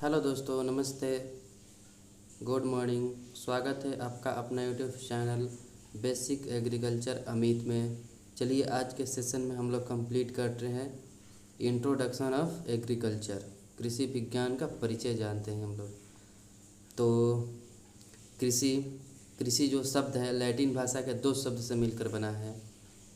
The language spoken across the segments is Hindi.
हेलो दोस्तों, नमस्ते, गुड मॉर्निंग। स्वागत है आपका अपना YouTube channel basic agriculture Amit में। चलिए आज के सेशन में हम लोग कंप्लीट कर रहे हैं इंट्रोडक्शन ऑफ एग्रीकल्चर, कृषि विज्ञान का परिचय जानते हैं हम लोग। तो कृषि कृषि जो शब्द है लैटिन भाषा के दो शब्द से मिलकर बना है।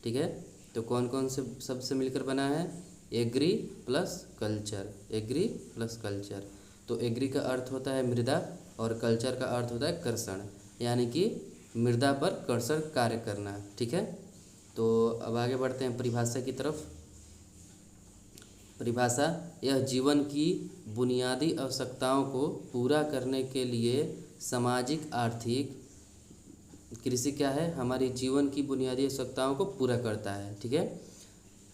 ठीक है, तो कौन कौन से शब्द से मिलकर बना है? Agri plus culture, agri plus culture. तो एग्री का अर्थ होता है मृदा और कल्चर का अर्थ होता है कर्षण, यानी कि मृदा पर कर्षण कार्य करना। ठीक है, तो अब आगे बढ़ते हैं परिभाषा की तरफ। परिभाषा: यह जीवन की बुनियादी आवश्यकताओं को पूरा करने के लिए सामाजिक आर्थिक, कृषि क्या है? हमारी जीवन की बुनियादी आवश्यकताओं को पूरा करता है। ठीक है,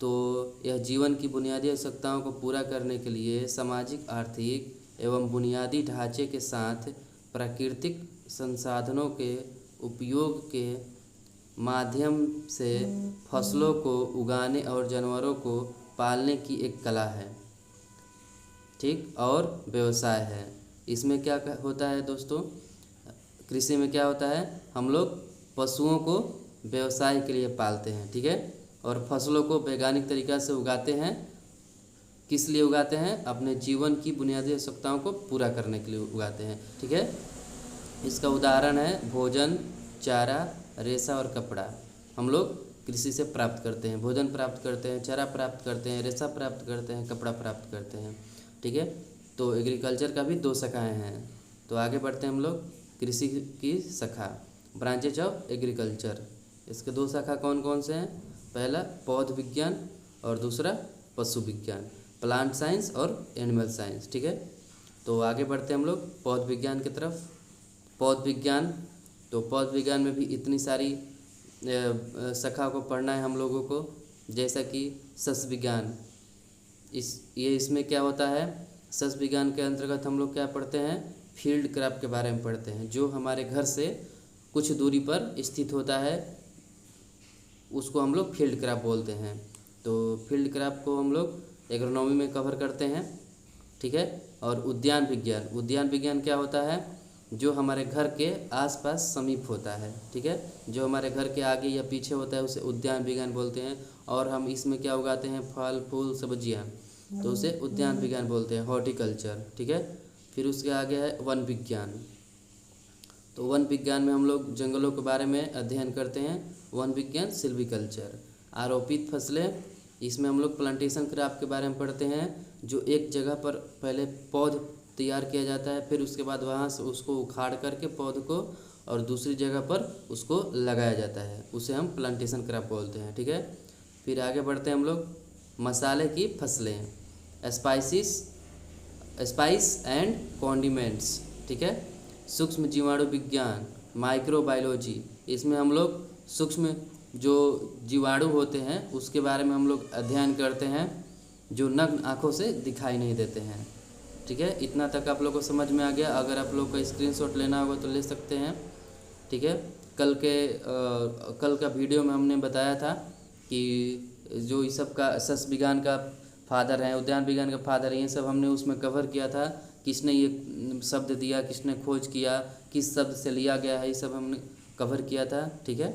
तो यह जीवन की बुनियादी आवश्यकताओं को पूरा करने के लिए सामाजिक आर्थिक एवं बुनियादी ढांचे के साथ प्राकृतिक संसाधनों के उपयोग के माध्यम से फसलों को उगाने और जानवरों को पालने की एक कला है। ठीक, और व्यवसाय है। इसमें क्या होता है दोस्तों? कृषि में क्या होता है? हम लोग पशुओं को व्यवसाय के लिए पालते हैं। ठीक है, और फसलों को वैज्ञानिक तरीक़ा से उगाते हैं। किस लिए उगाते हैं? अपने जीवन की बुनियादी आवश्यकताओं को पूरा करने के लिए उगाते हैं। ठीक है, इसका उदाहरण है भोजन, चारा, रेशा और कपड़ा। हम लोग कृषि से प्राप्त करते हैं, भोजन प्राप्त करते हैं, चारा प्राप्त करते हैं, रेशा प्राप्त करते हैं, कपड़ा प्राप्त करते हैं। ठीक है, तो एग्रीकल्चर का भी दो शाखाएँ हैं। तो आगे बढ़ते हैं हम लोग। कृषि की शाखा, ब्रांचेज ऑफ एग्रीकल्चर, इसके दो शाखा कौन कौन से हैं? पहला पौध विज्ञान और दूसरा पशु विज्ञान, प्लांट साइंस और एनिमल साइंस। ठीक है, तो आगे बढ़ते हैं हम लोग पौध विज्ञान की तरफ। पौध विज्ञान, तो पौध विज्ञान में भी इतनी सारी शाखा को पढ़ना है हम लोगों को, जैसा कि सस्य विज्ञान। इसमें क्या होता है? सस्य विज्ञान के अंतर्गत हम लोग क्या पढ़ते हैं? फील्ड क्रॉप के बारे में पढ़ते हैं। जो हमारे घर से कुछ दूरी पर स्थित होता है उसको हम लोग फील्ड क्रॉप बोलते हैं। तो फील्ड क्रॉप को हम लोग एग्रोनॉमी में कवर करते हैं। ठीक है, और उद्यान विज्ञान, उद्यान विज्ञान क्या होता है? जो हमारे घर के आसपास समीप होता है। ठीक है, जो हमारे घर के आगे या पीछे होता है उसे उद्यान विज्ञान बोलते हैं। और हम इसमें क्या उगाते हैं? फल फूल सब्जियां, तो उसे उद्यान विज्ञान बोलते हैं, हॉर्टिकल्चर। ठीक है, फिर उसके आगे है वन विज्ञान। तो वन विज्ञान में हम लोग जंगलों के बारे में अध्ययन करते हैं, वन विज्ञान सिल्वीकल्चर। आरोपित फसलें, इसमें हम लोग प्लांटेशन क्रॉप के बारे में पढ़ते हैं। जो एक जगह पर पहले पौध तैयार किया जाता है, फिर उसके बाद वहाँ से उसको उखाड़ करके पौध को और दूसरी जगह पर उसको लगाया जाता है, उसे हम प्लांटेशन क्रॉप बोलते हैं। ठीक है, फिर आगे बढ़ते हैं हम लोग मसाले की फसलें, स्पाइस एंड कॉन्डिमेंट्स। ठीक है, सूक्ष्म जीवाणु विज्ञान, माइक्रोबायोलॉजी, इसमें हम लोग सूक्ष्म जो जीवाणु होते हैं उसके बारे में हम लोग अध्ययन करते हैं, जो नग्न आँखों से दिखाई नहीं देते हैं। ठीक है, इतना तक आप लोग को समझ में आ गया। अगर आप लोग को स्क्रीनशॉट लेना होगा तो ले सकते हैं। ठीक है, कल का वीडियो में हमने बताया था कि जो इस सब का सस्य विज्ञान का फादर है, उद्यान विज्ञान का फादर है, ये सब हमने उसमें कवर किया था। किसने ये शब्द दिया, किसने खोज किया, किस शब्द से लिया गया है, ये सब हमने कवर किया था। ठीक है,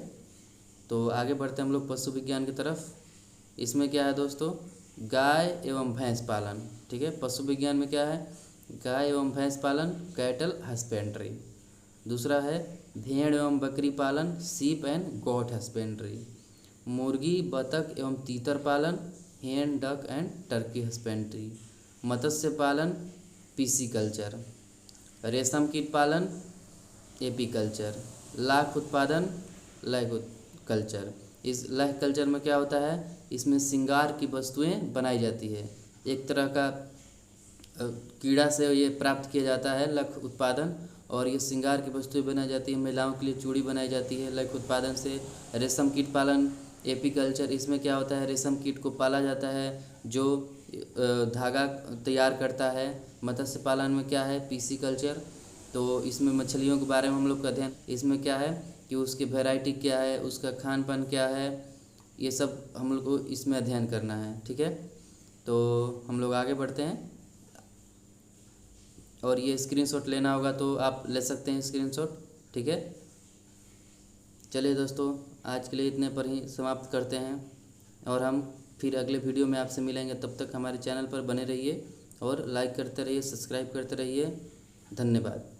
तो आगे बढ़ते हैं हम लोग पशु विज्ञान की तरफ। इसमें क्या है दोस्तों? गाय एवं भैंस पालन। ठीक है, पशु विज्ञान में क्या है? गाय एवं भैंस पालन, कैटल हस्बेंड्री। दूसरा है भेड़ एवं बकरी पालन, सीप एंड गोट हस्बेंड्री। मुर्गी, बतख एवं तीतर पालन, हेन, डक एंड टर्की हस्बेंड्री। मत्स्य पालन, पीसीकल्चर। रेशम कीट पालन, एपीकल्चर। लाख उत्पादन, लाइक कल्चर। इस लाइफ कल्चर में क्या होता है? इसमें श्रृंगार की वस्तुएं बनाई जाती है। एक तरह का कीड़ा से ये प्राप्त किया जाता है लाख उत्पादन, और ये श्रृंगार की वस्तुएं बनाई जाती है। महिलाओं के लिए चूड़ी बनाई जाती है लाख उत्पादन से। रेशम कीट पालन, एपीकल्चर, इसमें क्या होता है? रेशम कीट को पाला जाता है जो धागा तैयार करता है। मत्स्य पालन में क्या है? पीसीकल्चर, तो इसमें मछलियों के बारे में हम लोग का अध्ययन। इसमें क्या है कि उसकी वैरायटी क्या है, उसका खान पान क्या है, ये सब हम लोग को इसमें अध्ययन करना है। ठीक है, तो हम लोग आगे बढ़ते हैं। और ये स्क्रीनशॉट लेना होगा तो आप ले सकते हैं स्क्रीनशॉट। ठीक है, चलिए दोस्तों, आज के लिए इतने पर ही समाप्त करते हैं और हम फिर अगले वीडियो में आपसे मिलेंगे। तब तक हमारे चैनल पर बने रहिए और लाइक करते रहिए, सब्सक्राइब करते रहिए। धन्यवाद।